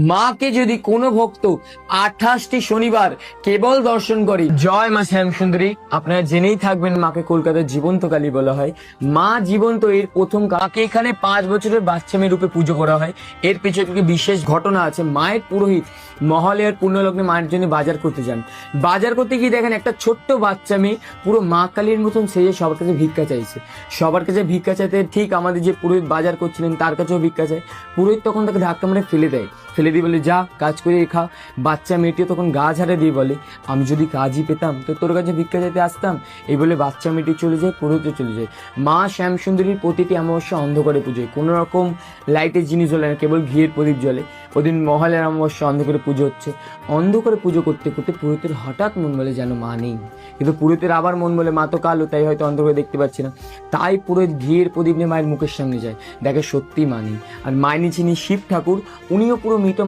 মাকে যদি কোনো ভক্ত 28টি শনিবার কেবল দর্শন করে, জয় মা শ্যামসুন্দরী, আপনারা জেনেই থাকবেন মাকে কলকাতার জীবন্ত কালী বলা হয়। মা জীবন্ত এর প্রথম কাকে এখানে 5 বছরের বাচ্চা মেয়ে রূপে পুজো করা হয়। এর পেছনে একটি বিশেষ ঘটনা আছে। মায়ের পুরোহিত মহালয়ার পুণ্যলগ্নে মায়ের জন্য বাজার করতে যান। বাজার করতে গিয়ে দেখেন একটা ছোট্ট বাচ্চা মেয়ে পুরো মা কালীর মতন সেজে সবার কাছে ভিক্ষা চাইছে। সবার কাছে ভিক্ষা চাইতে ঠিক আমাদের যে পুরোহিত বাজার করছিলেন তার কাছেও ভিক্ষা চায়। পুরোহিত তখন তাকে ধাক্কা মেরে ফেলে দেয়, ফেলে দিয়ে বলে যা কাজ করে খা। বাচ্চা মেয়েটিও তখন গা ঝাড়ে দিয়ে বলে আমি যদি কাজই পেতাম তো তোর কাছে ভিক্ষা চাইতে আসতাম। এই বলে বাচ্চা মেয়েটি চলে যায়, পুরোহিত চলে যায়। মা শ্যামসুন্দরীর প্রতিটি অমাবস্যা অন্ধকারে পুজোয়, কোনো রকম লাইটের জিনিস জ্বলে না, কেবল ঘিয়ের প্রদীপ জ্বলে। ওদিন মহালয়ার অমাবস্যা অন্ধকারে পুজো হচ্ছে। অন্ধকারে পুজো করতে করতে পুরোহিতের হঠাৎ মন বলে যেন মা নেই, কিন্তু পুরোহিতের আবার মন বলে মা তো কালো, তাই হয়তো অন্ধকারে দেখতে পাচ্ছি না। তাই পুরোহিত ঘিয়ের প্রদীপ নিয়ে মায়ের মুখের সামনে যায়, দেখে সত্যি মা নেই। আর মায়ের যিনি শিব ঠাকুর, উনিও পুরো মৃত